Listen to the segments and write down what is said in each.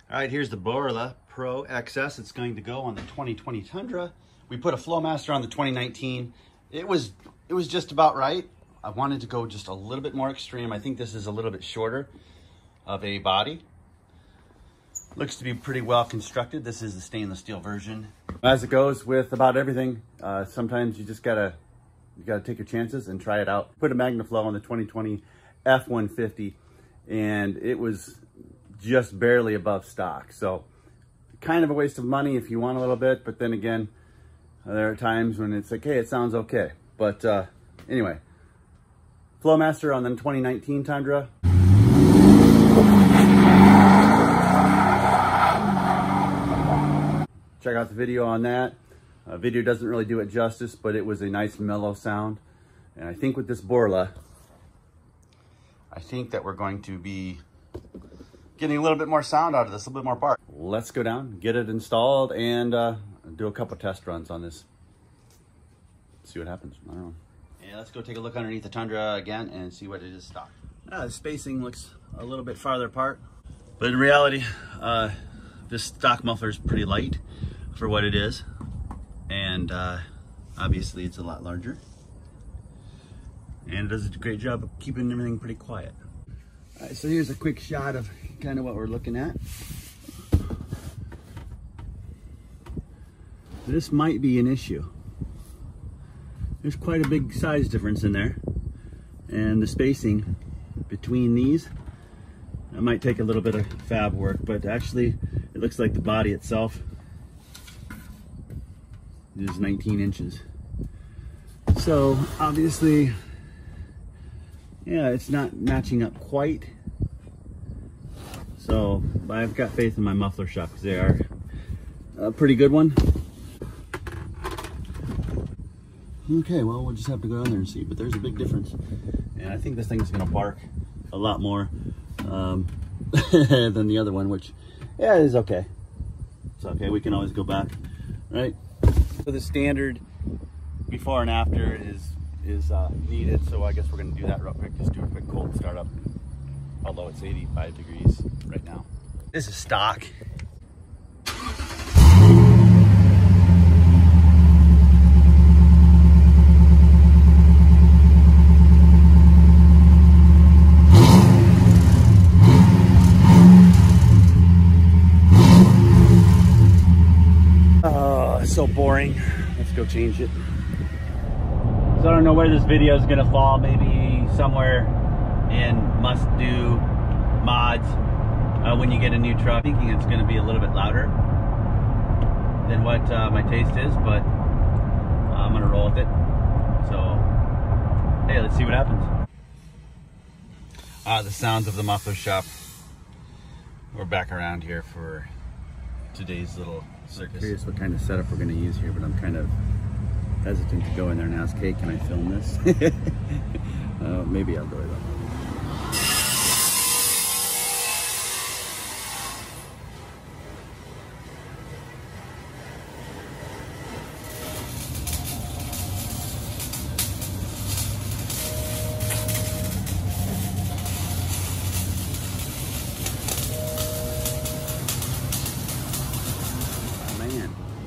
All right, here's the Borla Pro XS. It's going to go on the 2020 Tundra. We put a Flowmaster on the 2019. It was just about right. I wanted to go just a little bit more extreme. I think this is a little bit shorter of a body. Looks to be pretty well constructed. This is the stainless steel version. As it goes with about everything, sometimes you just gotta take your chances and try it out. Put a MagnaFlow on the 2020 F-150, and it was just barely above stock. So kind of a waste of money if you want a little bit, but then again, there are times when it's like, hey, it sounds okay. But anyway, Flowmaster on the 2019 Tundra. Check out the video on that. Video doesn't really do it justice, but it was a nice mellow sound. And I think with this Borla, I think that we're going to be getting a little bit more sound out of this, a little bit more bark. Let's go down, get it installed, and do a couple test runs on this. See what happens. I don't know. Yeah, let's go take a look underneath the Tundra again and see what it is stock. The spacing looks a little bit farther apart, but in reality, this stock muffler is pretty light for what it is, and obviously it's a lot larger, and it does a great job of keeping everything pretty quiet. All right, so here's a quick shot of kind of what we're looking at. This might be an issue. There's quite a big size difference in there, and the spacing between these, it might take a little bit of fab work, but actually it looks like the body itself is 19 inches. So obviously, yeah, it's not matching up quite. So I've got faith in my muffler shop because they are a pretty good one. Okay, well, we'll just have to go down there and see, but there's a big difference. And I think this thing is gonna bark a lot more than the other one, which, yeah, is okay. It's okay, we can always go back, right? So the standard before and after is needed, so I guess we're gonna do that real quick. Just do a quick cold startup, although it's 85 degrees right now. This is stock. So boring. Let's go change it. So I don't know where this video is gonna fall. Maybe somewhere in must do mods when you get a new truck. Thinking it's gonna be a little bit louder than what my taste is, but I'm gonna roll with it. So hey, let's see what happens. The sounds of the muffler shop. We're back around here for today's little circus. I'm curious what kind of setup we're going to use here, but I'm kind of hesitant to go in there and ask, hey, can I film this? Maybe I'll go with that.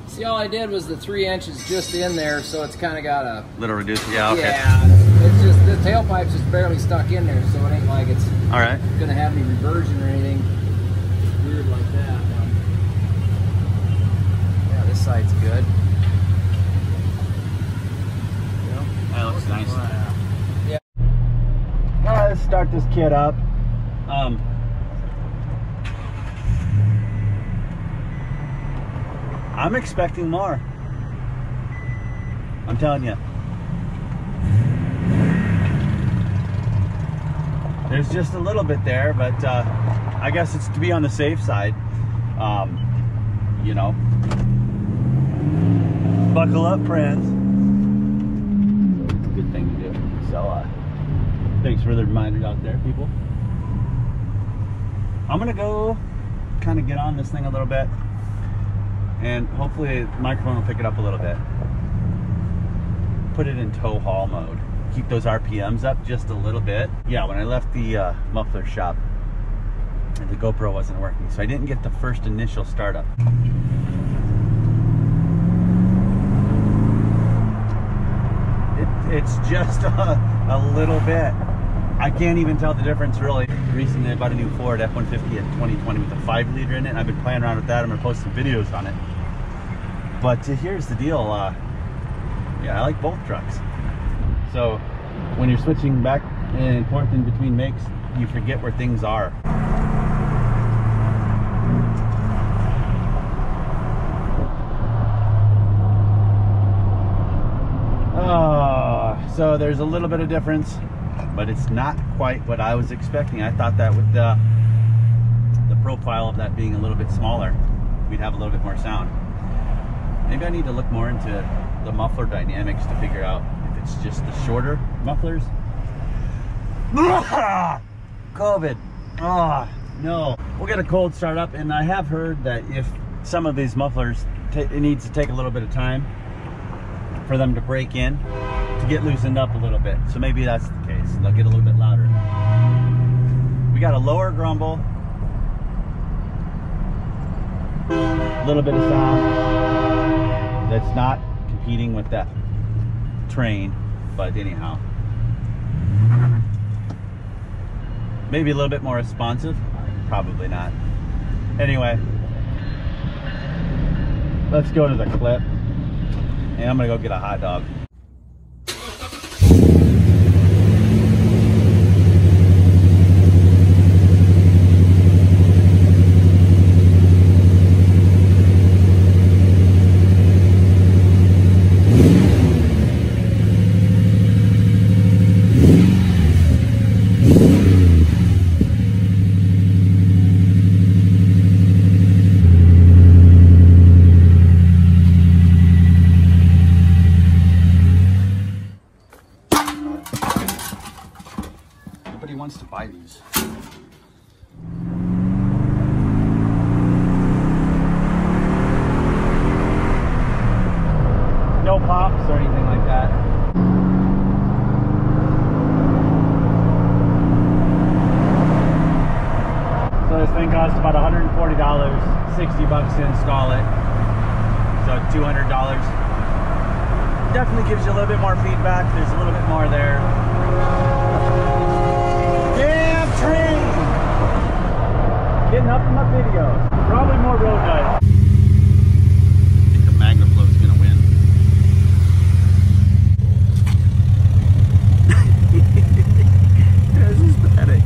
See, all I did was the 3 inches just in there, so it's kind of got a little reduced. Yeah, okay. Yeah, it's just the tailpipe's just barely stuck in there, so it ain't like it's all right gonna have any reversion or anything weird like that. Yeah, this side's good. Yeah, that looks nice. Yeah. All right, let's start this kid up. I'm expecting more. I'm telling you. There's just a little bit there, but I guess it's to be on the safe side. You know, buckle up, friends. Good thing to do. So, thanks for the reminder out there, people. I'm gonna go kind of get on this thing a little bit, and hopefully the microphone will pick it up a little bit. Put it in tow haul mode. Keep those RPMs up just a little bit. Yeah, when I left the muffler shop, The GoPro wasn't working, so I didn't get the first initial startup. It's just a little bit. I can't even tell the difference really. Recently I bought a new Ford F-150 in 2020 with a 5-liter in it, and I've been playing around with that. I'm gonna post some videos on it. But here's the deal, yeah, I like both trucks. So when you're switching back and forth in between makes, you forget where things are. So there's a little bit of difference, but it's not quite what I was expecting. I thought that with the profile of that being a little bit smaller, we'd have a little bit more sound. Maybe I need to look more into the muffler dynamics to figure out if it's just the shorter mufflers. COVID. Oh, no. We'll get a cold start up, and I have heard that if some of these mufflers, it needs to take a little bit of time for them to break in, to get loosened up a little bit. So maybe that's the case. They'll get a little bit louder. We got a lower grumble, a little bit of sound that's not competing with that train, but anyhow. Maybe a little bit more responsive, probably not. Anyway, let's go to the clip, and I'm gonna go get a hot dog. Wants to buy these. No pops or anything like that. So this thing costs about $140, 60 bucks to install it. So $200. Definitely gives you a little bit more feedback. There's a little bit more there. Getting up in my videos. Probably more road guys. I think the MagnaFlow is going to win. This is pathetic.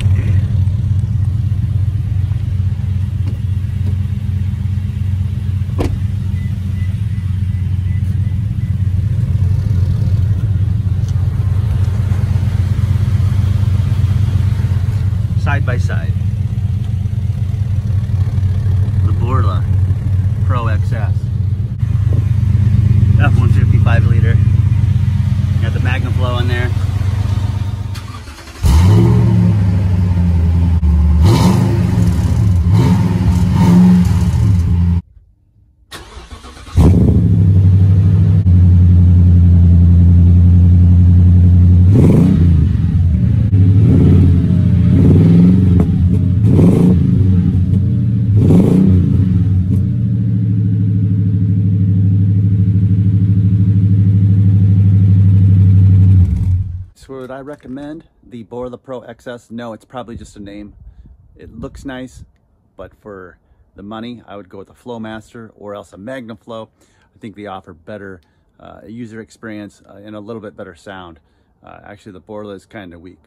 Side by side. Borla Pro XS F-150 5-liter. Got the MagnaFlow in there. Would I recommend the Borla Pro XS? No, it's probably just a name. It looks nice, but for the money, I would go with a Flowmaster or else a MagnaFlow. I think they offer better user experience and a little bit better sound. Actually, the Borla is kind of weak.